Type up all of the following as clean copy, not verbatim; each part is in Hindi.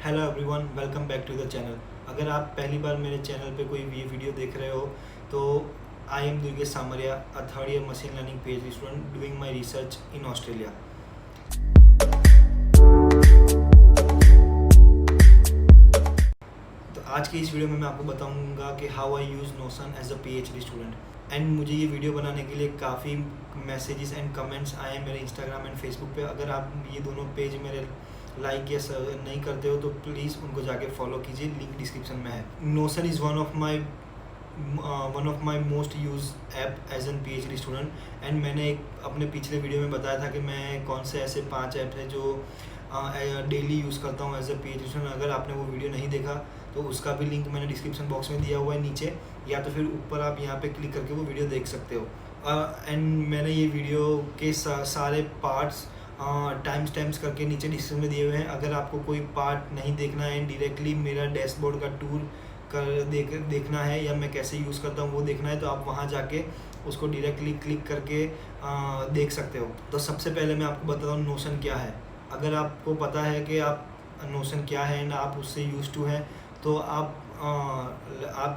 Hello everyone, welcome back to the channel. अगर आप पहली बार मेरे चैनल पे कोई ये वीडियो देख रहे हो तो I am Durgesh Samaria, a third year machine learning PhD student doing my research in Australia. तो आज की इस वीडियो में मैं आपको बताऊंगा कि how I use Notion as a PhD student. And मुझे ये वीडियो बनाने के लिए काफ़ी मैसेजेस एंड कमेंट्स आए हैं मेरे इंस्टाग्राम एंड फेसबुक पे। अगर आप ये दोनों पेज मेरे लाइक या नहीं करते हो तो प्लीज़ उनको जाके फॉलो कीजिए, लिंक डिस्क्रिप्शन में है। Notion is one of my most use app as an PhD student. And मैंने एक अपने पिछले वीडियो में बताया था कि मैं कौन से ऐसे 5 ऐप हैं जो डेली यूज़ करता हूँ एज ए पीएचडी स्टूडेंट। अगर आपने वो वीडियो नहीं देखा तो उसका भी लिंक मैंने डिस्क्रिप्शन बॉक्स में दिया हुआ है नीचे, या तो फिर ऊपर आप यहाँ पे क्लिक करके वो वीडियो देख सकते हो। एंड मैंने ये वीडियो के सारे पार्ट्स टाइम स्टैम्प्स करके नीचे डिस्क्रिप्शन में दिए हुए हैं। अगर आपको कोई पार्ट नहीं देखना है, डायरेक्टली मेरा डैशबोर्ड का टूर देखना है या मैं कैसे यूज़ करता हूँ वो देखना है, तो आप वहाँ जाके उसको डायरेक्टली क्लिक करके देख सकते हो। तो सबसे पहले मैं आपको बताता हूँ नोशन क्या है। अगर आपको पता है कि आप नोशन क्या है एंड आप उससे यूज टू हैं तो आप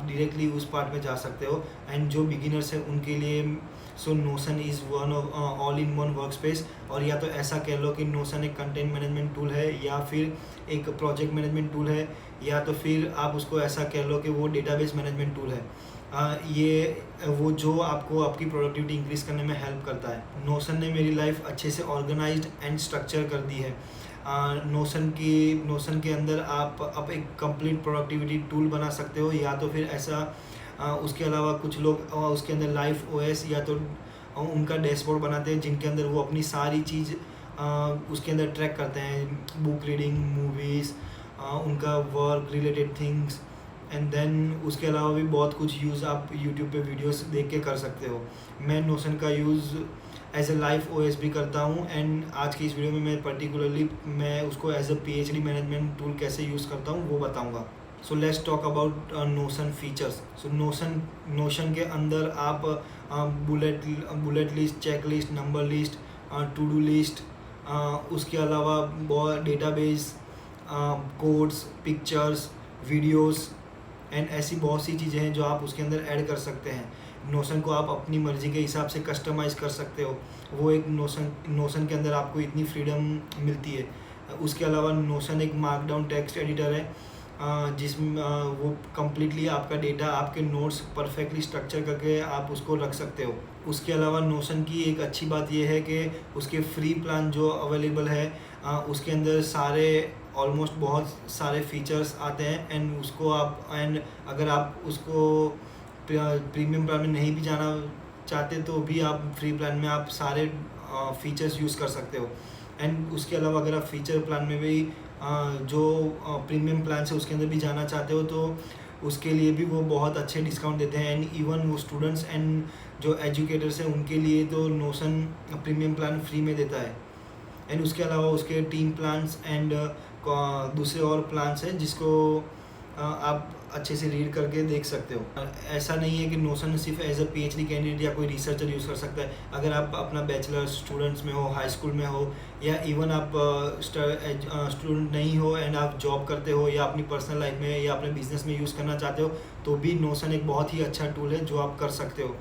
डायरेक्टली उस पार्ट में जा सकते हो। एंड जो बिगिनर्स हैं उनके लिए so notion is one of all in one work space, और या तो ऐसा कह लो कि नोशन एक कंटेंट मैनेजमेंट टूल है, या फिर एक प्रोजेक्ट मैनेजमेंट टूल है, या तो फिर आप उसको ऐसा कह लो कि वो डेटाबेस मैनेजमेंट टूल है। ये वो जो आपको आपकी प्रोडक्टिविटी इंक्रीज करने में हेल्प करता है। नोशन ने मेरी लाइफ अच्छे से ऑर्गेनाइज्ड एंड स्ट्रक्चर कर दी है। नोशन के अंदर आप एक कंप्लीट प्रोडक्टिविटी टूल बना सकते हो, या तो फिर ऐसा उसके अलावा कुछ लोग उसके अंदर लाइफ ओएस या तो उनका डैशबोर्ड बनाते हैं जिनके अंदर वो अपनी सारी चीज़ उसके अंदर ट्रैक करते हैं, बुक रीडिंग, मूवीज़, उनका work related things. And then उसके अलावा भी बहुत कुछ यूज़ आप यूट्यूब पे वीडियोस देख के कर सकते हो। मैं नोशन का use as a life OS भी करता हूँ। एंड आज की इस वीडियो में मैं उसको as a PhD management tool कैसे यूज़ करता हूँ वो बताऊँगा। So let's talk about Notion features. So Notion के अंदर आप bullet list, check list, number list, to do list, उसके अलावा database, codes, pictures, videos and ऐसी बहुत सी चीज़ें हैं जो आप उसके अंदर ऐड कर सकते हैं। नोशन को आप अपनी मर्ज़ी के हिसाब से कस्टमाइज़ कर सकते हो। वो एक नोशन के अंदर आपको इतनी फ्रीडम मिलती है। उसके अलावा नोशन एक मार्कडाउन टेक्स्ट एडिटर है जिसमें वो कम्प्लीटली आपका डेटा, आपके नोट्स परफेक्टली स्ट्रक्चर करके आप उसको रख सकते हो। उसके अलावा नोशन की एक अच्छी बात यह है कि उसके फ्री प्लान जो अवेलेबल है उसके अंदर ऑलमोस्ट बहुत सारे फीचर्स आते हैं। एंड अगर आप उसको प्रीमियम प्लान में नहीं भी जाना चाहते तो भी आप फ्री प्लान में आप सारे फीचर्स यूज़ कर सकते हो। एंड उसके अलावा अगर आप फीचर प्लान में भी जो प्रीमियम प्लान है उसके अंदर भी जाना चाहते हो तो उसके लिए भी वो बहुत अच्छे डिस्काउंट देते हैं। एंड इवन वो स्टूडेंट्स एंड जो एजुकेटर्स हैं उनके लिए तो नोशन प्रीमियम प्लान फ्री में देता है। एंड उसके अलावा उसके टीम प्लान्स एंड दूसरे और प्लान्स हैं जिसको आप अच्छे से रीड करके देख सकते हो। ऐसा नहीं है कि नोशन सिर्फ एज अ पीएचडी कैंडिडेट या कोई रिसर्चर यूज़ कर सकता है। अगर आप अपना बैचलर स्टूडेंट्स में हो, हाई स्कूल में हो, या इवन आप स्टूडेंट नहीं हो एंड आप जॉब करते हो या अपनी पर्सनल लाइफ में या अपने बिजनेस में यूज़ करना चाहते हो तो भी नोशन एक बहुत ही अच्छा टूल है जो आप कर सकते हो।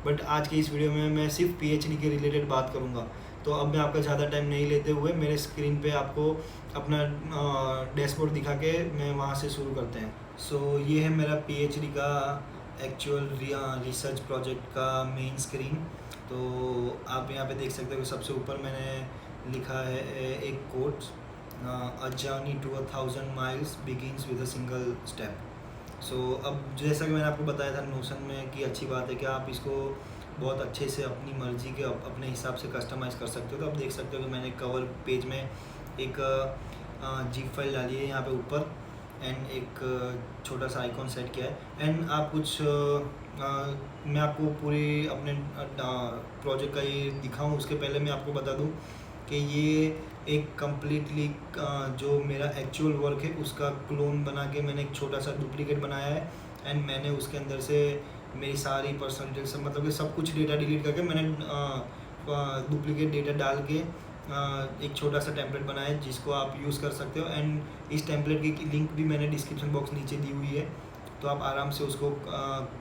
बट आज के इस वीडियो में मैं सिर्फ पीएचडी के रिलेटेड बात करूँगा। तो अब मैं आपका ज़्यादा टाइम नहीं लेते हुए मेरे स्क्रीन पे आपको अपना डैशबोर्ड दिखा के मैं वहाँ से शुरू करते हैं। सो ये है मेरा पीएचडी का एक्चुअल रिसर्च प्रोजेक्ट का मेन स्क्रीन। तो आप यहाँ पे देख सकते हो कि सबसे ऊपर मैंने लिखा है एक quote, a journey to 1000 miles begins with a single step. So अब जैसा कि मैंने आपको बताया था नोशन में कि अच्छी बात है कि आप इसको बहुत अच्छे से अपनी मर्ज़ी के अपने हिसाब से कस्टमाइज़ कर सकते हो। तो आप देख सकते हो कि मैंने कवर पेज में एक जीप फाइल डाली है यहाँ पे ऊपर, एंड एक छोटा सा आइकॉन सेट किया है। एंड आप कुछ मैं आपको पूरी अपने प्रोजेक्ट का ये दिखाऊं उसके पहले मैं आपको बता दूं कि ये एक कम्प्लीटली जो मेरा एक्चुअल वर्क है उसका क्लोन बना के मैंने एक छोटा सा डुप्लीकेट बनाया है। एंड मैंने उसके अंदर से मेरी सारी पर्सनल डिटेल्स मतलब कि सब कुछ डेटा डिलीट करके मैंने डुप्लीकेट डेटा डाल के एक छोटा सा टेम्पलेट बनाया है जिसको आप यूज़ कर सकते हो, एंड इस टेम्पलेट की लिंक भी मैंने डिस्क्रिप्शन बॉक्स नीचे दी हुई है, तो आप आराम से उसको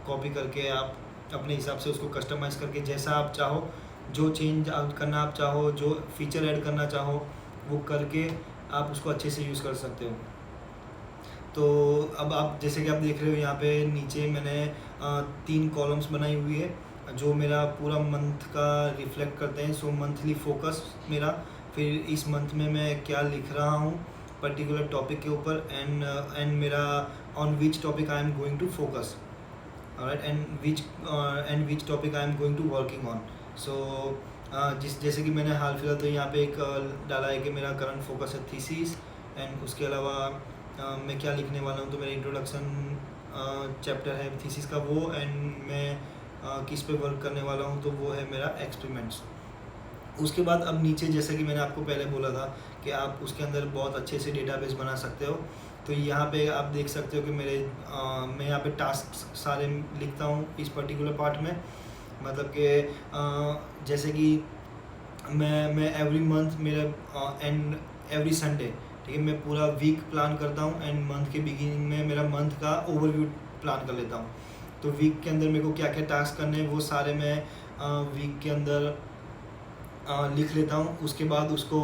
कॉपी करके आप अपने हिसाब से उसको कस्टमाइज़ करके जैसा आप चाहो, जो चेंज करना आप चाहो, जो फीचर ऐड करना चाहो वो करके आप उसको अच्छे से यूज़ कर सकते हो। तो अब आप जैसे कि आप देख रहे हो यहाँ पे नीचे मैंने 3 कॉलम्स बनाई हुई है जो मेरा पूरा मंथ का रिफ्लेक्ट करते हैं। सो मंथली फोकस मेरा, फिर इस मंथ में मैं क्या लिख रहा हूँ पर्टिकुलर टॉपिक के ऊपर, एंड मेरा on which topic I am going to focus, alright, and which topic I am going to working on. So जैसे कि मैंने हाल फिलहाल तो यहाँ पे एक डाला है कि मेरा करंट फोकस है थीसिस, एंड उसके अलावा मैं क्या लिखने वाला हूँ तो मेरा इंट्रोडक्शन चैप्टर है थीसिस का वो, एंड मैं किस पे वर्क करने वाला हूँ तो वो है मेरा एक्सपेरिमेंट्स। उसके बाद अब नीचे जैसे कि मैंने आपको पहले बोला था कि आप उसके अंदर बहुत अच्छे से डेटाबेस बना सकते हो, तो यहाँ पे आप देख सकते हो कि मैं यहाँ पे टास्क सारे लिखता हूँ इस पर्टिकुलर पार्ट में। मतलब कि जैसे कि मैं एवरी मंथ मेरा एंड एवरी संडे, ठीक है, मैं पूरा वीक प्लान करता हूँ, एंड मंथ के बिगिनिंग में मेरा मंथ का ओवरव्यू प्लान कर लेता हूँ। तो वीक के अंदर मेरे को क्या क्या टास्क करने हैं वो सारे मैं वीक के अंदर लिख लेता हूँ। उसके बाद उसको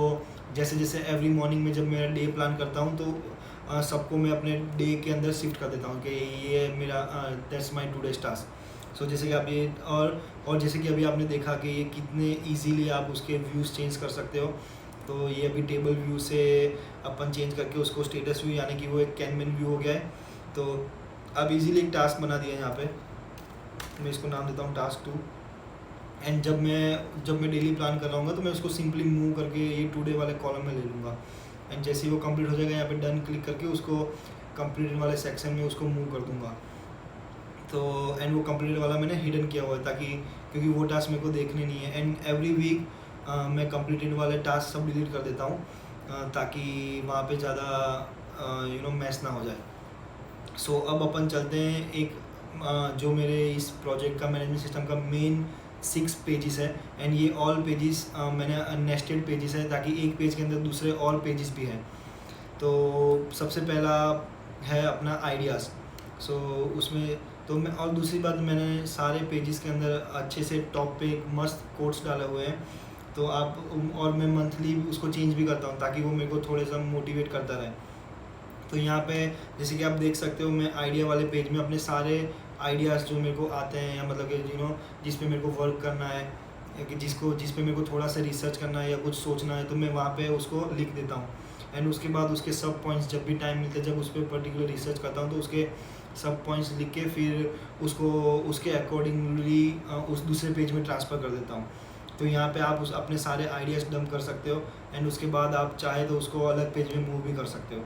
जैसे जैसे एवरी मॉर्निंग में जब मेरा डे प्लान करता हूँ तो सबको मैं अपने डे के अंदर शिफ्ट कर देता हूँ कि ये मेरा दैट्स माय टुडेज टास्क। सो जैसे कि आप ये और जैसे कि अभी आपने देखा कि ये कितने इजीली आप उसके व्यूज़ चेंज कर सकते हो। तो ये अभी टेबल व्यू से अपन चेंज करके उसको स्टेटस व्यू, यानी कि वो एक कैनवन व्यू हो गया है। तो अब इजीली एक टास्क बना दिया है यहाँ पे, मैं इसको नाम देता हूँ टास्क 2। एंड जब मैं डेली प्लान कर रहा हूँ तो मैं उसको सिंपली मूव करके ये टुडे वाले कॉलम में ले लूँगा, एंड जैसे ही वो कंप्लीट हो जाएगा यहाँ पे डन क्लिक करके उसको कंप्लीटेड वाले सेक्शन में उसको मूव कर दूँगा। तो एंड वो कंप्लीटेड वाला मैंने हिडन किया हुआ है ताकि, क्योंकि वो टास्क मेरे को देखने नहीं है। एंड एवरी वीक मैं कंप्लीटेड वाले टास्क सब डिलीट कर देता हूँ ताकि वहाँ पे ज़्यादा मैस ना हो जाए। सो अब अपन चलते हैं एक जो मेरे इस प्रोजेक्ट का मैनेजमेंट सिस्टम का मेन 6 पेजेस है, एंड ये ऑल पेजेस मैंने नेस्टेड पेजेस है ताकि एक पेज के अंदर दूसरे और पेजेस भी हैं। तो सबसे पहला है अपना आइडियाज़। सो उसमें तो मैं, और दूसरी बात मैंने सारे पेजेस के अंदर अच्छे से टॉप पे एक मस्त कोट्स डाले हुए हैं। तो आप, और मैं मंथली उसको चेंज भी करता हूँ ताकि वो मेरे को थोड़े सा मोटिवेट करता रहे। तो यहाँ पे जैसे कि आप देख सकते हो मैं आइडिया वाले पेज में अपने सारे आइडियाज़ जो मेरे को आते हैं, या मतलब कि जिस पे मेरे को वर्क करना है, कि जिस पे मेरे को थोड़ा सा रिसर्च करना है या कुछ सोचना है, तो मैं वहाँ पे उसको लिख देता हूँ। एंड उसके बाद उसके सब पॉइंट्स जब भी टाइम मिलता है, जब उस पर पर्टिकुलर रिसर्च करता हूँ तो उसके सब पॉइंट्स लिख के फिर उसको उसके अकॉर्डिंगली उस दूसरे पेज में ट्रांसफ़र कर देता हूँ। तो यहाँ पे आप अपने सारे आइडियाज़ डंप कर सकते हो, एंड उसके बाद आप चाहे तो उसको अलग पेज में मूव भी कर सकते हो।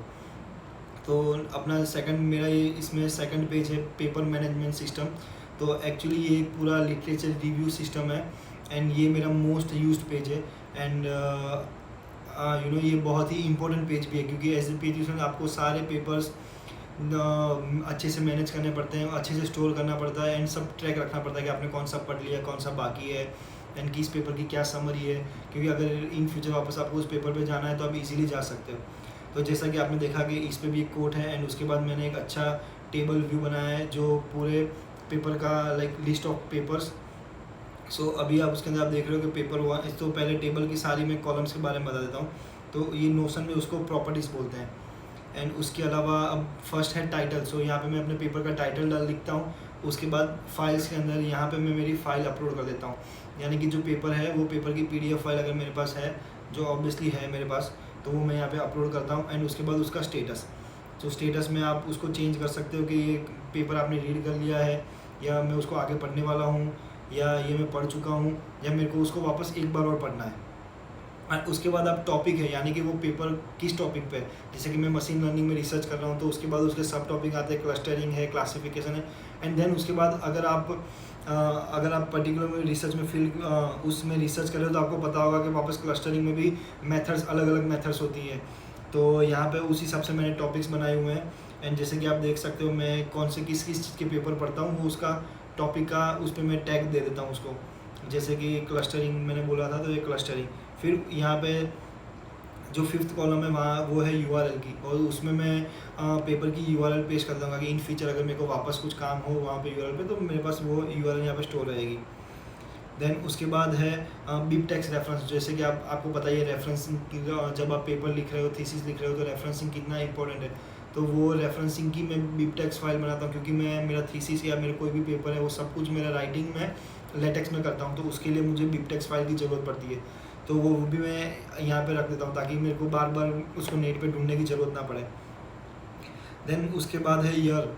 तो अपना सेकंड, मेरा ये इसमें सेकंड पेज है पेपर मैनेजमेंट सिस्टम। तो एक्चुअली ये पूरा लिटरेचर रिव्यू सिस्टम है, एंड ये मेरा मोस्ट यूज्ड पेज है। एंड ये बहुत ही इंपॉर्टेंट पेज भी है, क्योंकि एज ए पेज आपको सारे पेपर्स अच्छे से मैनेज करने पड़ते हैं, अच्छे से स्टोर करना पड़ता है, एंड सब ट्रैक रखना पड़ता है कि आपने कौन सा पढ़ लिया, कौन सा बाकी है, एंड किस पेपर की क्या समरी है। क्योंकि अगर इन फ्यूचर वापस आपको उस पेपर पे जाना है तो आप इजीली जा सकते हो। तो जैसा कि आपने देखा कि इस पे भी एक कोट है, एंड उसके बाद मैंने एक अच्छा टेबल व्यू बनाया है जो पूरे पेपर का लाइक लिस्ट ऑफ पेपर्स। सो अभी आप उसके अंदर आप देख रहे हो कि पेपर 1, तो पहले टेबल की सारी मैं कॉलम्स के बारे में बता देता हूँ। तो ये नोशन में उसको प्रॉपर्टीज़ बोलते हैं। एंड उसके अलावा अब फर्स्ट है टाइटल। सो यहाँ पे मैं अपने पेपर का टाइटल डाल लिखता हूँ। उसके बाद फाइल्स के अंदर यहाँ पे मैं मेरी फ़ाइल अपलोड कर देता हूँ, यानी कि जो पेपर है वो पेपर की PDF फाइल अगर मेरे पास है, जो ऑब्वियसली है मेरे पास, तो वो मैं यहाँ पे अपलोड करता हूँ। एंड उसके बाद उसका स्टेटस, तो स्टेटस में आप उसको चेंज कर सकते हो कि ये पेपर आपने रीड कर लिया है, या मैं उसको आगे पढ़ने वाला हूँ, या ये मैं पढ़ चुका हूँ, या मेरे को उसको वापस एक बार और पढ़ना है। और उसके बाद आप टॉपिक है, यानी कि वो पेपर किस टॉपिक पे, जैसे कि मैं मशीन लर्निंग में रिसर्च कर रहा हूँ तो उसके बाद उसके सब टॉपिक आते हैं, क्लस्टरिंग है, क्लासिफिकेशन है। एंड देन उसके बाद अगर आप पर्टिकुलर में रिसर्च में उसमें रिसर्च कर रहे हो तो आपको पता होगा कि वापस क्लस्टरिंग में भी मेथड्स, अलग अलग मेथड्स होती हैं। तो यहाँ पे उस हिसाब से मैंने टॉपिक्स बनाए हुए हैं। एंड जैसे कि आप देख सकते हो मैं कौन से किस चीज़ के पेपर पढ़ता हूँ, वो उसका टॉपिक का उस पर मैं टैग दे देता हूँ उसको। जैसे कि क्लस्टरिंग मैंने बोला था तो ये क्लस्टरिंग, फिर यहाँ पे जो फिफ्थ कॉलम है वहाँ वो है यूआरएल की, और उसमें मैं पेपर की यूआरएल पेश कर दूँगा कि इन फ्यूचर अगर मेरे को वापस कुछ काम हो वहाँ पे यूआरएल पे, तो मेरे पास वो यूआरएल यहाँ पे स्टोर रहेगी। देन उसके बाद है बिबटेक्स रेफरेंस। जैसे कि आपको पता ही है रेफरेंसिंग की, जब आप पेपर लिख रहे हो, थीसिस लिख रहे हो, तो रेफरेंसिंग कितना इंपॉर्टेंट है। तो वो रेफरेंसिंग की मैं बिबटेक्स फाइल बनाता हूँ, क्योंकि मैं मेरा थीसिस या मेरा कोई भी पेपर है वो सब कुछ मेरा राइटिंग में लेटेक्स में करता हूँ, तो उसके लिए मुझे बिबटेक्स फाइल की ज़रूरत पड़ती है। तो वो भी मैं यहाँ पे रख देता हूँ ताकि मेरे को बार बार उसको नेट पे ढूंढने की ज़रूरत ना पड़े। देन उसके बाद है ईयर।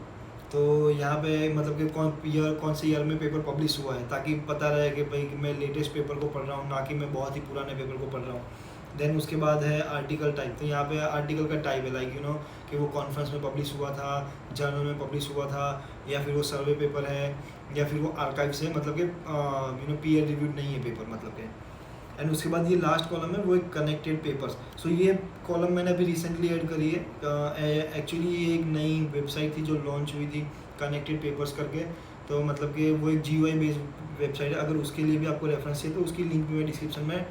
तो यहाँ पे मतलब कि कौन से ईयर में पेपर पब्लिश हुआ है, ताकि पता रहे कि भाई कि मैं लेटेस्ट पेपर को पढ़ रहा हूँ, ना कि मैं बहुत ही पुराने पेपर को पढ़ रहा हूँ। देन उसके बाद है आर्टिकल टाइप। तो यहाँ पे आर्टिकल का टाइप है लाइक कि वो कॉन्फ्रेंस में पब्लिश हुआ था, जर्नल में पब्लिश हुआ था, या फिर वो सर्वे पेपर है, या फिर वो आर्काइव से, मतलब कि पीयर रिव्यूड नहीं है पेपर, मतलब कि। एंड उसके बाद ये लास्ट कॉलम है वो एक कनेक्टेड पेपर्स। सो ये कॉलम मैंने अभी रिसेंटली ऐड करी है। एक्चुअली ये एक नई वेबसाइट थी जो लॉन्च हुई थी, कनेक्टेड पेपर्स करके। तो मतलब कि वो एक GUI बेस्ड वेबसाइट है। अगर उसके लिए भी आपको रेफरेंस चाहिए तो उसकी लिंक भी मैं डिस्क्रिप्शन में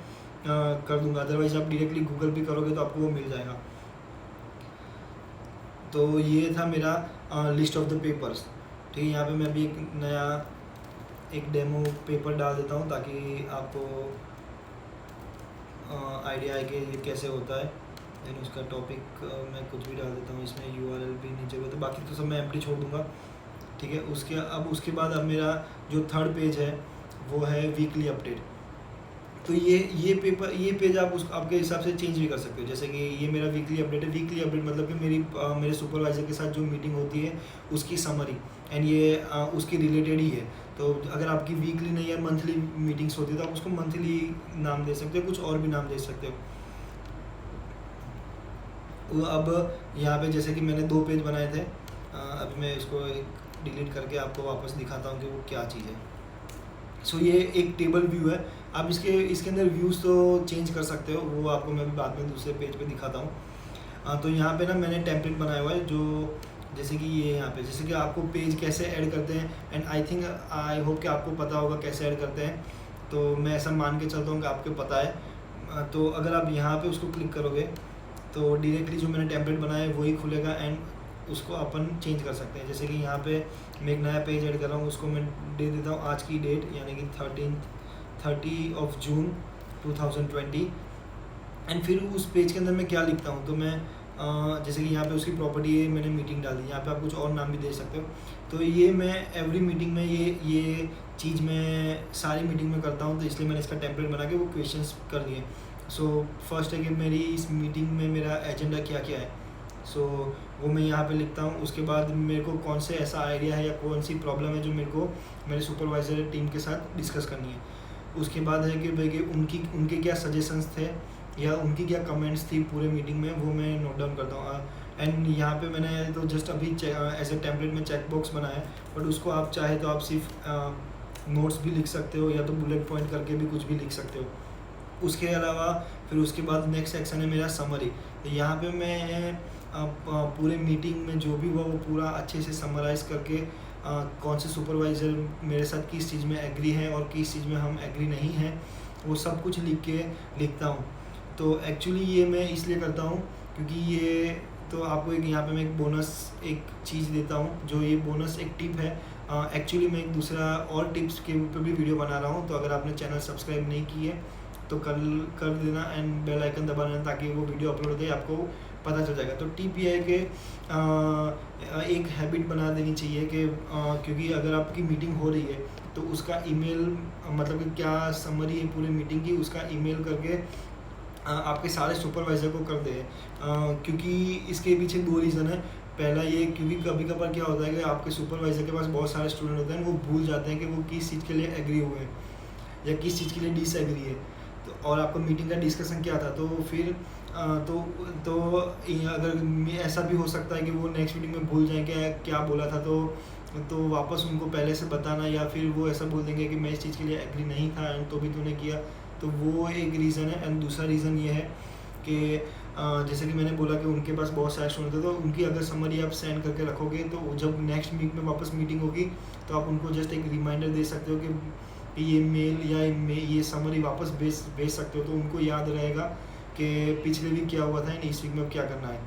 कर दूंगा, अदरवाइज आप डायरेक्टली गूगल पे करोगे तो आपको वो मिल जाएगा। तो ये था मेरा लिस्ट ऑफ द पेपर्स। ठीक है, यहाँ पे मैं अभी एक नया एक डेमो पेपर डाल देता हूँ ताकि आपको आइडिया है कि ये कैसे होता है। देन उसका टॉपिक मैं कुछ भी डाल देता हूँ, इसमें URL भी नीचे होता है, बाकी तो सब मैं एम्प्टी छोड़ दूँगा। ठीक है, उसके बाद अब मेरा जो थर्ड पेज है वो है वीकली अपडेट। तो ये पेज आप आपके हिसाब से चेंज भी कर सकते हो। जैसे कि ये मेरा वीकली अपडेट है। वीकली अपडेट मतलब कि मेरे सुपरवाइज़र के साथ जो मीटिंग होती है उसकी समरी, एंड ये उसकी रिलेटेड ही है। तो अगर आपकी वीकली नहीं या मंथली मीटिंग्स होती है तो आप उसको मंथली नाम दे सकते हो, कुछ और भी नाम दे सकते हो। अब यहाँ पे जैसे कि मैंने 2 पेज बनाए थे, अभी मैं इसको डिलीट करके आपको वापस दिखाता हूँ कि वो क्या चीज़ है। सो ये एक टेबल व्यू है। आप इसके अंदर व्यूज़ तो चेंज कर सकते हो, वो आपको मैं बाद में दूसरे पेज पे दिखाता हूँ। तो यहाँ पे ना मैंने टेम्पलेट बनाया हुआ है, जो जैसे कि ये यहाँ पे जैसे कि आपको पेज कैसे ऐड करते हैं, एंड आई होप कि आपको पता होगा कैसे ऐड करते हैं। तो मैं ऐसा मान के चलता हूँ कि आपको पता है। तो अगर आप यहाँ पे उसको क्लिक करोगे तो डायरेक्टली जो मैंने टेम्पलेट बनाया है वही खुलेगा, एंड उसको अपन चेंज कर सकते हैं। जैसे कि यहाँ पे मैं एक नया पेज ऐड कर रहा हूँ, उसको मैं दे देता हूँ आज की डेट, यानी कि 30 जून 2020। एंड फिर उस पेज के अंदर मैं क्या लिखता हूँ, तो मैं जैसे कि यहाँ पे उसकी प्रॉपर्टी है, मैंने मीटिंग डाल दी। यहाँ पे आप कुछ और नाम भी दे सकते हो। तो ये मैं एवरी मीटिंग में ये चीज़ मैं सारी मीटिंग में करता हूँ, तो इसलिए मैंने इसका टेम्पलेट बना के वो क्वेश्चंस कर दिए। सो फर्स्ट है कि मेरी इस मीटिंग में मेरा एजेंडा क्या क्या है, सो वो मैं यहाँ पे लिखता हूँ। उसके बाद मेरे को कौन से ऐसा आइडिया है या कौन सी प्रॉब्लम है जो मेरे को मेरे सुपरवाइजर टीम के साथ डिस्कस करनी है। उसके बाद है कि भाई कि उनके क्या सजेशंस थे या उनकी क्या कमेंट्स थी पूरे मीटिंग में, वो मैं नोट डाउन करता हूँ। एंड यहाँ पे मैंने तो जस्ट अभी ऐसे टेम्पलेट में चेक बॉक्स बनाया है, बट उसको आप चाहे तो आप सिर्फ नोट्स भी लिख सकते हो या तो बुलेट पॉइंट करके भी कुछ भी लिख सकते हो। उसके अलावा फिर उसके बाद नेक्स्ट सेक्शन है मेरा समरी। तो यहाँ पे मैं पूरे मीटिंग में जो भी हुआ वो पूरा अच्छे से समराइज़ करके कौन से सुपरवाइज़र मेरे साथ किस चीज़ में एग्री है और किस चीज़ में हम एग्री नहीं हैं, वो सब कुछ लिखता हूँ। तो एक्चुअली ये मैं इसलिए करता हूँ क्योंकि ये तो आपको एक यहाँ पे मैं एक बोनस एक चीज़ देता हूँ, जो ये बोनस एक टिप है। एक्चुअली मैं एक दूसरा और टिप्स के ऊपर भी वीडियो बना रहा हूँ, तो अगर आपने चैनल सब्सक्राइब नहीं की है तो कर देना एंड बेल आइकन दबा देना, ताकि वो वीडियो अपलोड होते ही आपको पता चल जाएगा। तो टिप ये है कि एक हैबिट बना देनी चाहिए कि क्योंकि अगर आपकी मीटिंग हो रही है तो उसका ईमेल मतलब कि क्या समरी है पूरी मीटिंग की, उसका ईमेल करके आपके सारे सुपरवाइज़र को कर दे। क्योंकि इसके पीछे 2 रीज़न है। पहला ये क्योंकि कभी कभार क्या होता है कि आपके सुपरवाइज़र के पास बहुत सारे स्टूडेंट होते हैं, वो भूल जाते हैं कि वो किस चीज़ के लिए एग्री हुए हैं या किस चीज़ के लिए डिसएग्री है। तो और आपका मीटिंग का डिस्कशन क्या था, तो फिर तो अगर ऐसा भी हो सकता है कि वो नेक्स्ट मीटिंग में भूल जाएं क्या बोला था, तो वापस उनको पहले से बताना, या फिर वो ऐसा बोल देंगे कि मैं इस चीज़ के लिए एग्री नहीं था एंड तो भी तूने किया। तो वो एक रीज़न है। एंड दूसरा रीज़न ये है कि जैसे कि मैंने बोला कि उनके पास बहुत सारे स्टूडेंट थे, तो उनकी अगर समरी आप सेंड करके रखोगे तो जब नेक्स्ट वीक में वापस मीटिंग होगी तो आप उनको जस्ट एक रिमाइंडर दे सकते हो कि पे ये मेल या ये समरी वापस भेज सकते हो, तो उनको याद रहेगा कि पिछले वीक क्या हुआ था एंड इस वीक में अब क्या करना है।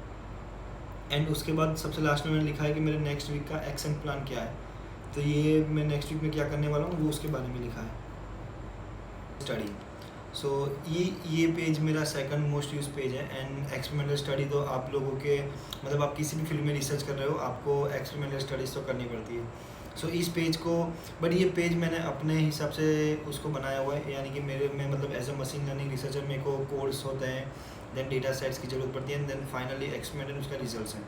एंड उसके बाद सबसे लास्ट में मैंने लिखा है कि मेरे नेक्स्ट वीक का एक्शन प्लान क्या है, तो ये मैं नेक्स्ट वीक में क्या करने वाला हूँ वो उसके बारे में लिखा है। स्टडी, सो ये पेज मेरा सेकंड मोस्ट यूज पेज है। एंड एक्सपेरिमेंटल स्टडी तो आप लोगों के मतलब आप किसी भी फील्ड में रिसर्च कर रहे हो, आपको एक्सपेरिमेंटल स्टडीज़ तो करनी पड़ती है। सो इस पेज को, बट ये पेज मैंने अपने हिसाब से उसको बनाया हुआ है, यानी कि मेरे में मतलब as a machine learning researcher मेरे को कोड्स होते हैं, देन डेटा सेट्स की ज़रूरत पड़ती है, एंड देन फाइनली एक्सपेरिमेंट उसका रिजल्ट्स है।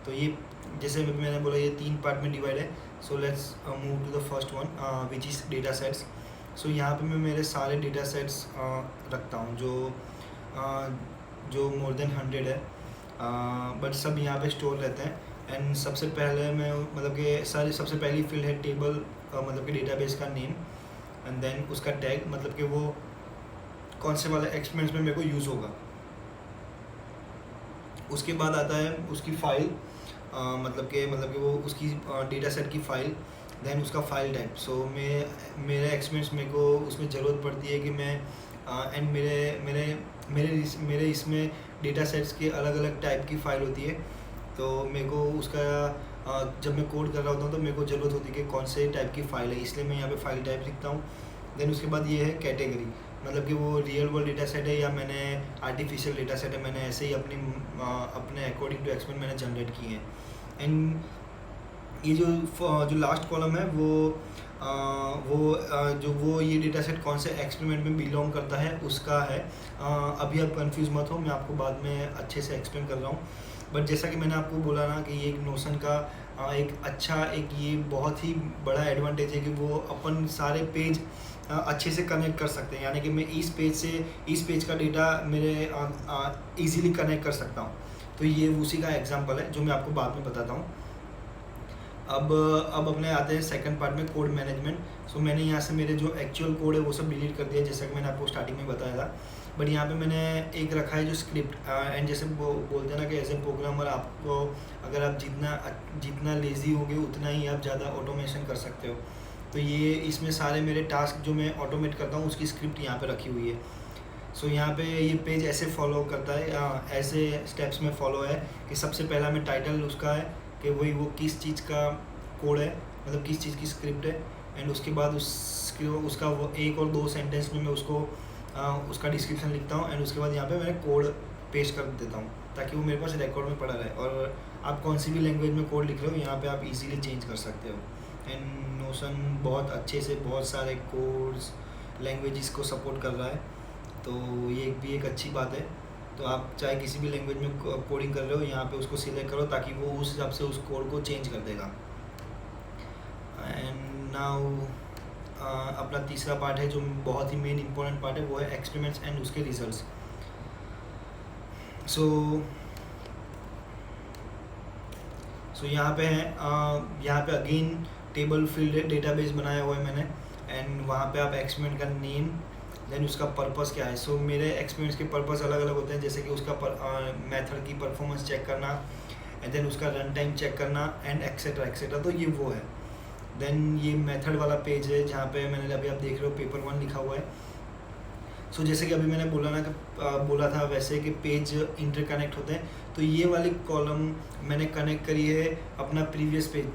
तो ये जैसे मैंने बोला ये 3 पार्ट में डिवाइड है। So let's move to the first one which is data sets. So यहाँ पे मैं मेरे सारे डेटा सेट्स रखता हूँ जो मोर देन 100 है, बट सब यहाँ पे स्टोर रहते हैं। एंड सबसे पहले मैं मतलब कि सबसे पहली फील्ड है टेबल, मतलब कि डेटाबेस का नेम, एंड देन उसका टैग, मतलब कि वो कौन से वाले एक्सपेरिमेंट्स में मेरे को यूज़ होगा। उसके बाद आता है उसकी फ़ाइल, मतलब कि वो उसकी डेटा सेट की फ़ाइल, देन उसका फ़ाइल टाइप। सो मेरे एक्सपेरिमेंट्स मेरे को उसमें ज़रूरत पड़ती है कि मैं एंड मेरे इसमें डेटा सेट्स के अलग अलग टाइप की फ़ाइल होती है, तो मेरे को उसका जब मैं कोड कर रहा होता हूँ तो मेरे को ज़रूरत होती है कि कौन से टाइप की फ़ाइल है, इसलिए मैं यहाँ पे फ़ाइल टाइप लिखता हूँ। देन उसके बाद ये है कैटेगरी, मतलब कि वो रियल वर्ल्ड डेटा सेट है या मैंने आर्टिफिशियल डेटा सेट है, मैंने ऐसे ही अपने अकॉर्डिंग टू एक्सपेरिमेंट मैंने जनरेट किए हैं। एंड ये जो लास्ट कॉलम है वो ये डेटा सेट कौन से एक्सपेरिमेंट में बिलोंग करता है उसका है। अभी आप कंफ्यूज मत हो, मैं आपको बाद में अच्छे से एक्सप्लेन कर रहा हूँ। बट जैसा कि मैंने आपको बोला ना कि ये एक नोशन का एक ये बहुत ही बड़ा एडवांटेज है कि वो अपन सारे पेज अच्छे से कनेक्ट कर सकते हैं, यानी कि मैं इस पेज से इस पेज का डेटा मेरे ईज़िली कनेक्ट कर सकता हूँ। तो ये उसी का एग्जांपल है जो मैं आपको बाद में बताता हूँ। अब अपने आते हैं सेकंड पार्ट में कोड मैनेजमेंट। सो मैंने यहाँ से मेरे जो एक्चुअल कोड है वो सब डिलीट कर दिया, जैसा कि मैंने आपको स्टार्टिंग में बताया था। बट यहाँ पे मैंने एक रखा है जो स्क्रिप्ट, एंड जैसे बोलते हैं ना कि एज ए प्रोग्रामर आपको अगर आप जितना लेज़ी होगे उतना ही आप ज़्यादा ऑटोमेशन कर सकते हो। तो ये इसमें सारे मेरे टास्क जो मैं ऑटोमेट करता हूँ उसकी स्क्रिप्ट यहाँ पे रखी हुई है। सो यहाँ पे ये पेज ऐसे फॉलो करता है, ऐसे स्टेप्स में फॉलो है कि सबसे पहला में टाइटल उसका है कि वो किस चीज़ का कोड है, मतलब किस चीज़ की स्क्रिप्ट है, एंड उसके बाद उसका वो 1 और 2 सेंटेंस में मैं उसका डिस्क्रिप्शन लिखता हूँ, एंड उसके बाद यहाँ पे मैं कोड पेस्ट कर देता हूँ ताकि वो मेरे पास रिकॉर्ड में पड़ा रहे। और आप कौन सी भी लैंग्वेज में कोड लिख रहे हो यहाँ पे आप इजीली चेंज कर सकते हो। एंड नोशन बहुत अच्छे से बहुत सारे कोड्स लैंग्वेजेस को सपोर्ट कर रहा है, तो ये भी एक अच्छी बात है। तो आप चाहे किसी भी लैंग्वेज में कोडिंग कर रहे हो यहाँ पे उसको सिलेक्ट करो ताकि वो उस हिसाब से उस कोड को चेंज कर देगा। एंड नाउ अपना तीसरा पार्ट है जो बहुत ही मेन इंपॉर्टेंट पार्ट है, वो है एक्सपेरिमेंट्स एंड उसके रिजल्ट्स। सो यहाँ पे है यहाँ पे अगेन टेबल फील्ड डेटाबेस बनाया हुआ है मैंने, एंड वहाँ पे आप एक्सपेरिमेंट का नेम, देन उसका पर्पस क्या है। सो मेरे एक्सपेरिमेंट्स के पर्पस अलग अलग होते हैं, जैसे कि उसका मेथड की परफॉर्मेंस चेक करना, एंड देन उसका रन टाइम चेक करना, एंड एक्सेट्रा एक्सेट्रा। तो ये वो है। देन ये मेथड वाला पेज है जहाँ पे मैंने अभी आप देख रहे हो पेपर 1 लिखा हुआ है। सो जैसे कि अभी मैंने बोला था वैसे कि पेज इंटरकनेक्ट होते हैं, तो ये वाली कॉलम मैंने कनेक्ट करी है अपना प्रीवियस पेज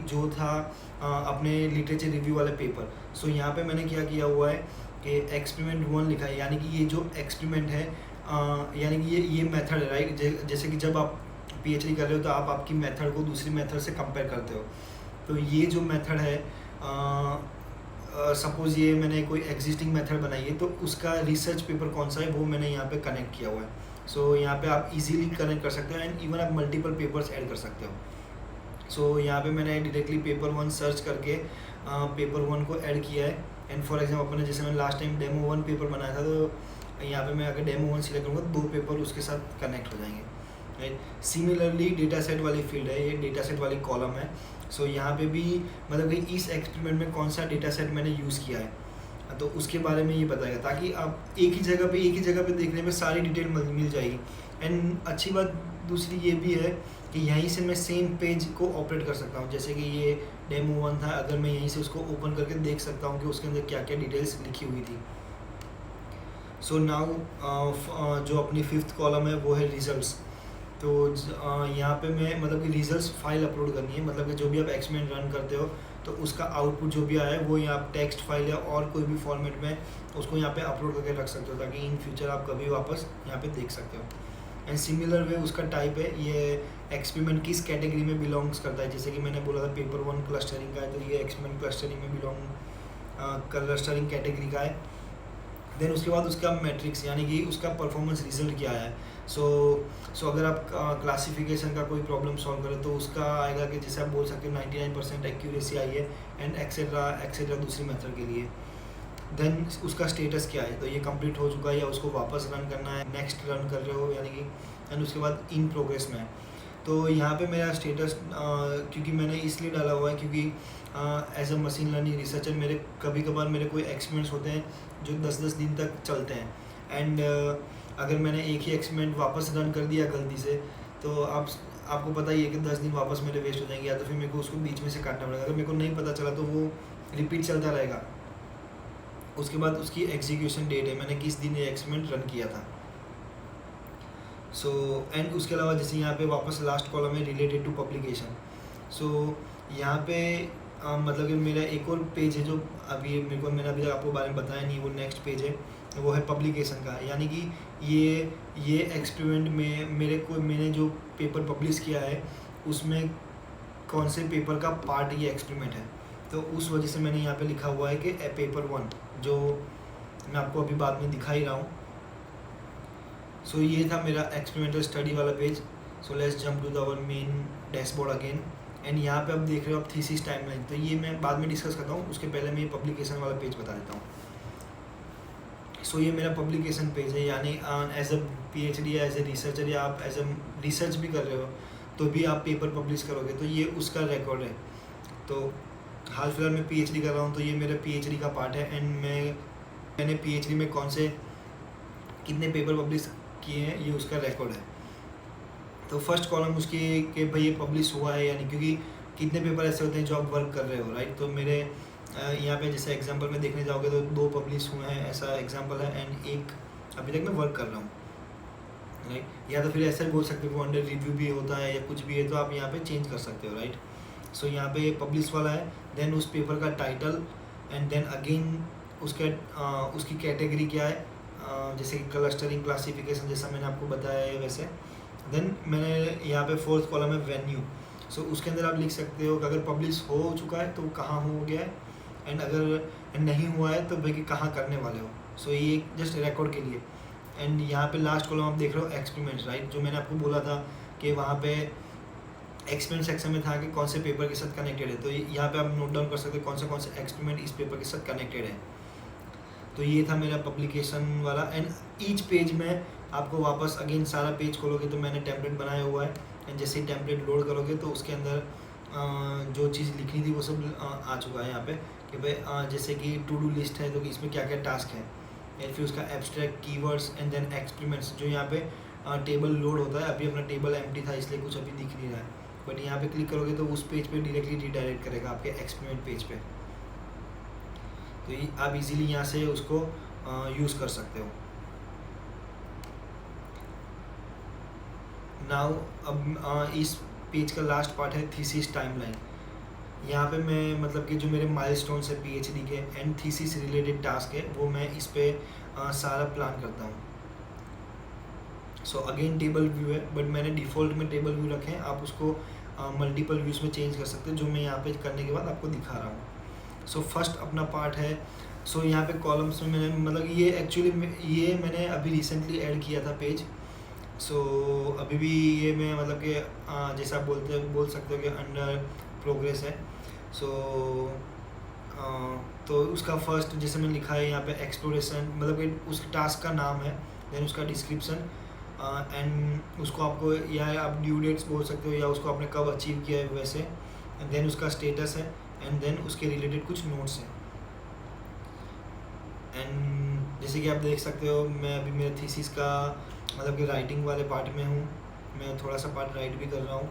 जो था अपने लिटरेचर रिव्यू वाले पेपर। सो यहाँ पे मैंने क्या किया हुआ है कि एक्सपेरिमेंट 1 लिखा है, यानी कि ये जो एक्सपेरिमेंट है यानी कि ये मेथड है, राइट। जैसे कि जब आप पीएचडी कर रहे हो तो आप आपकी मेथड को दूसरी मेथड से कंपेयर करते हो। तो ये जो मेथड है सपोज़ ये मैंने कोई एग्जिस्टिंग मेथड बनाई है, तो उसका रिसर्च पेपर कौन सा है वो मैंने यहाँ पे कनेक्ट किया हुआ है। सो यहाँ पे आप इजीली कनेक्ट कर सकते हो, एंड इवन आप मल्टीपल पेपर्स ऐड कर सकते हो। सो यहाँ पे मैंने डायरेक्टली पेपर 1 सर्च करके पेपर 1 को ऐड किया है। एंड फॉर एग्जाम्पल अपने जैसे मैंने लास्ट टाइम डेमो 1 पेपर बनाया था, तो यहाँ पे मैं अगर डेमो 1 सिलेक्ट करूँगा तो 2 पेपर उसके साथ कनेक्ट हो जाएंगे, राइट। सिमिलरली डेटा सेट वाली फील्ड है, ये डेटा सेट वाली कॉलम है। सो यहाँ पे भी मतलब कि इस एक्सपेरिमेंट में कौन सा डेटा सेट मैंने यूज़ किया है तो उसके बारे में ये बताएगा, ताकि आप एक ही जगह पे देखने में सारी डिटेल मिल जाएगी। एंड अच्छी बात दूसरी ये भी है कि यहीं से मैं सेम पेज को ऑपरेट कर सकता हूँ। जैसे कि ये डेमो 1 था, अगर मैं यहीं से उसको ओपन करके देख सकता हूँ कि उसके अंदर क्या क्या डिटेल्स लिखी हुई थी। सो नाउ जो अपनी 5th कॉलम है वो है रिजल्ट्स। तो यहाँ पे मैं मतलब कि रिजल्ट्स फाइल अपलोड करनी है, मतलब कि जो भी आप एक्सपेरिमेंट रन करते हो तो उसका आउटपुट जो भी आया है वो यहाँ टेक्स्ट फाइल या और कोई भी फॉर्मेट में उसको यहाँ पे अपलोड करके रख सकते हो, ताकि इन फ्यूचर आप कभी वापस यहाँ पे देख सकते हो। एंड सिमिलर वे उसका टाइप है, ये एक्सपेरिमेंट किस कैटेगरी में बिलोंग्स करता है। जैसे कि मैंने बोला था पेपर 1 क्लस्टरिंग का है, तो ये एक्सपेरिमेंट क्लस्टरिंग में क्लस्टरिंग कैटेगरी का है। देन उसके बाद उसका मैट्रिक्स यानी कि उसका परफॉर्मेंस रिजल्ट क्या है। सो अगर आप क्लासिफिकेशन का कोई प्रॉब्लम सॉल्व करें तो उसका आएगा कि जैसे आप बोल सकते हो 99% एक्यूरेसी आई है एंड एक्सेट्रा एक्सेट्रा दूसरी मेथड के लिए। देन उसका स्टेटस क्या है, तो ये कंप्लीट हो चुका है या उसको वापस रन करना है, नेक्स्ट रन कर रहे हो यानी कि, एंड उसके बाद इन प्रोग्रेस में है। तो यहाँ पे मेरा स्टेटस क्योंकि मैंने इसलिए डाला हुआ है क्योंकि as a machine learning researcher मेरे कभी कभार मेरे कोई एक्सपेरिमेंट्स होते हैं जो 10-10 दिन तक चलते हैं। एंड अगर मैंने एक ही एक्सपेरिमेंट वापस रन कर दिया गलती से तो आपको पता ही है कि 10 दिन वापस मेरे वेस्ट हो जाएंगे, या तो फिर मेरे को उसको बीच में से काटना पड़ेगा। अगर मेरे को नहीं पता चला तो वो रिपीट चलता रहेगा। उसके बाद उसकी एग्जीक्यूशन डेट है, मैंने किस दिन ये एक्सपेरिमेंट रन किया था। एंड उसके अलावा जैसे यहाँ पे वापस लास्ट कॉलम है रिलेटेड टू पब्लिकेशन। यहाँ पे मतलब कि मेरा एक और पेज है जो अभी मैंने अभी तक आपको बारे में बताया नहीं, वो नेक्स्ट पेज है, वो है पब्लिकेशन का। यानी कि ये एक्सपेरिमेंट में मैंने जो पेपर पब्लिश किया है उसमें कौन से पेपर का पार्ट ये एक्सपेरिमेंट है, तो उस वजह से मैंने यहाँ पे लिखा हुआ है कि पेपर 1, जो मैं आपको अभी बाद में दिखा ही रहा हूँ। ये था मेरा एक्सपेरिमेंटल स्टडी वाला page. Let's jump to the our main dashboard again. And यहाँ पे आप देख रहे हो आप थीसिस टाइमलाइन, तो ये मैं बाद में डिस्कस करता हूँ, उसके पहले मैं ये पब्लिकेशन वाला पेज बता देता हूँ। ये मेरा पब्लिकेशन पेज है, यानी एज अ PhD या एज ए रिसर्चर या आप एज अ रिसर्च भी कर रहे हो तो भी आप पेपर पब्लिश करोगे तो ये उसका रिकॉर्ड है। तो हाल फिलहाल मैं PhD कर रहा हूँ तो ये मेरा PhD का पार्ट है। एंड मैंने PhD में कौन से कितने पेपर पब्लिश किए हैं ये उसका रिकॉर्ड है। तो फर्स्ट कॉलम उसकी कि भाई ये पब्लिश हुआ है यानी, क्योंकि कितने पेपर ऐसे होते हैं जो आप वर्क कर रहे हो, राइट। तो मेरे यहाँ पे जैसे एग्जांपल में देखने जाओगे तो 2 पब्लिश हुए हैं, ऐसा एग्जांपल है। एंड एक अभी तक मैं वर्क कर रहा हूँ, राइट। या तो फिर ऐसा भी बोल सकते हो अंडर रिव्यू भी होता है या कुछ भी है, तो आप यहाँ पे चेंज कर सकते हो, राइट। यहाँ पे पब्लिश वाला है, देन उस पेपर का टाइटल, एंड देन अगेन उसकी कैटेगरी क्या है, जैसे कि क्लस्टरिंग क्लासिफिकेशन जैसा मैंने आपको बताया है वैसे। देन मैंने यहाँ पे 4th कॉलम है वेन्यू। उसके अंदर आप लिख सकते हो कि अगर पब्लिश हो चुका है तो कहाँ हो गया है, एंड अगर नहीं हुआ है तो भाई कहाँ करने वाले हो। ये जस्ट रिकॉर्ड के लिए। एंड यहाँ पे लास्ट कॉलम आप देख रहे हो एक्सपेरिमेंट्स, राइट। जो मैंने आपको बोला था कि वहाँ पे एक्सपेरिमेंट सेक्शन में था कि कौन से पेपर के साथ कनेक्टेड है, तो यहाँ पे आप नोट डाउन कर सकते हो कौन से एक्सपेरिमेंट इस पेपर के साथ कनेक्टेड है। तो ये था मेरा पब्लिकेशन वाला। एंड ईच पेज में आपको वापस अगेन सारा पेज खोलोगे तो मैंने टेम्पलेट बनाया हुआ है। एंड जैसे ही टेम्पलेट लोड करोगे तो उसके अंदर जो चीज़ लिखनी थी वो सब आ चुका है यहाँ पे कि भाई जैसे कि टू डू लिस्ट है तो कि इसमें क्या क्या टास्क है, एंड फिर उसका abstract keywords and then experiments. जो यहाँ पे टेबल लोड होता है, अभी अपना टेबल एम्प्टी था इसलिए कुछ अभी दिख नहीं रहा है, बट यहाँ पे क्लिक करोगे तो उस पेज पे डायरेक्टली रिडायरेक्ट करेगा आपके एक्सपेरिमेंट पेज पे। तो आप इजीली यहाँ से उसको यूज़ कर सकते हो। नाउ अब इस पेज का लास्ट पार्ट है थीसिस टाइमलाइन। यहाँ पे मैं मतलब कि जो मेरे माइलस्टोन्स है PhD के एंड थीसिस रिलेटेड टास्क है वो मैं इस पे सारा प्लान करता हूँ। अगेन टेबल व्यू है, बट मैंने डिफ़ॉल्ट में टेबल व्यू रखे हैं, आप उसको मल्टीपल व्यूज़ में चेंज कर सकते हैं, जो मैं यहाँ पे करने के बाद आपको दिखा रहा हूँ। फर्स्ट अपना पार्ट है। यहाँ पे कॉलम्स में मैंने मतलब ये एक्चुअली ये मैंने अभी रिसेंटली ऐड किया था पेज। अभी भी ये मैं मतलब कि जैसा आप बोल सकते हो कि अंडर प्रोग्रेस है। तो उसका फर्स्ट जैसे मैंने लिखा है यहाँ पे एक्सप्लोरेशन, मतलब कि उस टास्क का नाम है, देन उसका डिस्क्रिप्शन, एंड उसको आपको या आप ड्यू डेट्स बोल सकते हो या उसको आपने कब अचीव किया है वैसे, एंड देन उसका स्टेटस है, एंड देन उसके रिलेटेड कुछ नोट्स हैं। एंड जैसे कि आप देख सकते हो मैं अभी मेरे थीसिस का मतलब कि राइटिंग वाले पार्ट में हूँ, मैं थोड़ा सा पार्ट राइट भी कर रहा हूँ,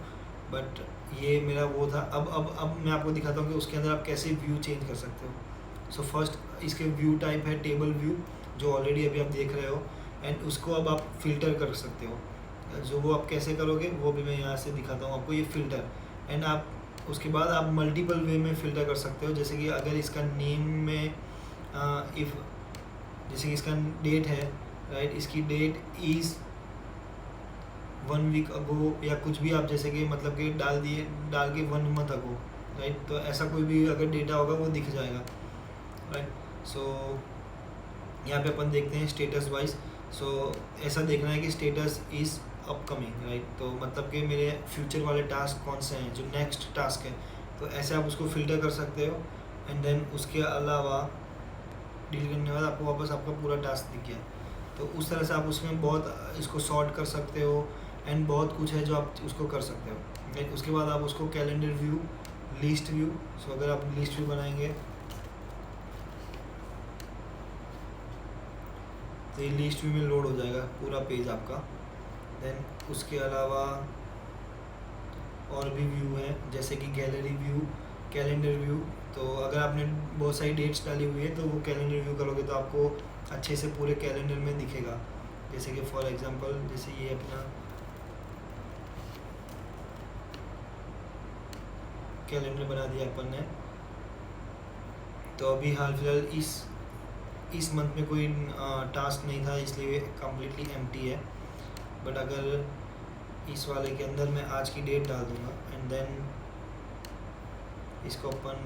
बट ये मेरा वो था। अब मैं आपको दिखाता हूँ कि उसके अंदर आप कैसे व्यू चेंज कर सकते हो। सो फर्स्ट इसके व्यू टाइप है टेबल व्यू, जो ऑलरेडी अभी आप देख रहे हो, एंड उसको अब आप फिल्टर कर सकते हो। जो वो आप कैसे करोगे वो भी मैं यहाँ से दिखाता हूँ आपको, ये फ़िल्टर। एंड आप उसके बाद आप मल्टीपल वे में फ़िल्टर कर सकते हो। जैसे कि अगर इसका नेम में इफ़ जैसे कि इसका डेट है, राइट, इसकी डेट इज़ 1 वीक अगो, या कुछ भी आप जैसे कि मतलब कि डाल के 1 मंथ अगो, राइट। तो ऐसा कोई भी अगर डेटा होगा वो दिख जाएगा, राइट। सो यहाँ पे अपन देखते हैं स्टेटस वाइज। सो ऐसा देखना है कि स्टेटस इज़ अपकमिंग, राइट। तो मतलब कि मेरे फ्यूचर वाले टास्क कौन से हैं, जो नेक्स्ट टास्क है, तो ऐसे आप उसको फ़िल्टर कर सकते हो। एंड देन उसके अलावा डील करने के बाद आपको वापस आपका पूरा टास्क दिख गया। तो उस तरह से आप उसमें बहुत इसको सॉर्ट कर सकते हो, एंड बहुत कुछ है जो आप उसको कर सकते हो, राइट। उसके बाद आप उसको कैलेंडर व्यू, लिस्ट व्यू, सो अगर आप लिस्ट व्यू बनाएंगे तो ये लिस्ट व्यू में लोड हो जाएगा पूरा पेज आपका। देन उसके अलावा और भी व्यू है, जैसे कि गैलरी व्यू, कैलेंडर व्यू। तो अगर आपने बहुत सारी डेट्स डाली हुई है तो वो कैलेंडर व्यू करोगे तो आपको अच्छे से पूरे कैलेंडर में दिखेगा। जैसे कि फॉर एग्जांपल जैसे ये अपना कैलेंडर बना दिया अपन ने, तो अभी हाल फिलहाल इस मंथ में कोई टास्क नहीं था, इसलिए कम्प्लीटली एम्प्टी है। बट अगर इस वाले के अंदर मैं आज की डेट डाल दूंगा, एंड देन इसको अपन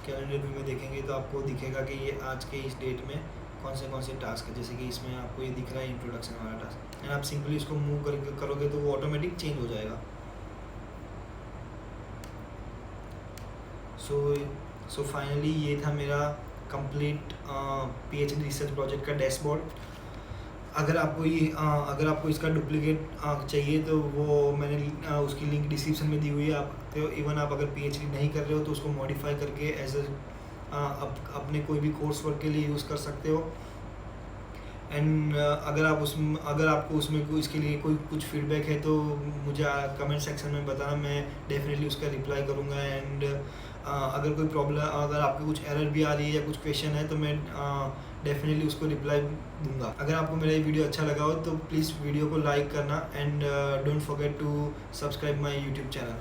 कैलेंडर व्यू में देखेंगे तो आपको दिखेगा कि ये आज के इस डेट में कौन से टास्क है। जैसे कि इसमें आपको ये दिख रहा है इंट्रोडक्शन वाला टास्क, एंड आप सिंपली इसको मूव करके करोगे तो वो ऑटोमेटिक चेंज हो जाएगा। सो फाइनली ये था मेरा कंप्लीट PhD रिसर्च प्रोजेक्ट का डैशबोर्ड। अगर आपको इसका डुप्लीकेट चाहिए तो वो मैंने उसकी लिंक डिस्क्रिप्शन में दी हुई है। आप तो इवन आप अगर PhD नहीं कर रहे हो तो उसको मॉडिफाई करके एज अपने कोई भी कोर्स वर्क के लिए यूज़ कर सकते हो। एंड अगर आपको उसमें इसके लिए कोई कुछ फीडबैक है तो मुझे कमेंट सेक्शन में बताना, मैं डेफिनेटली उसका रिप्लाई करूँगा। एंड अगर कोई प्रॉब्लम, अगर आपको कुछ एरर भी आ रही है या कुछ क्वेश्चन है तो मैं डेफिनेटली उसको रिप्लाई दूंगा। अगर आपको मेरा ये वीडियो अच्छा लगा हो तो प्लीज़ वीडियो को लाइक करना, and don't forget to subscribe my YouTube channel.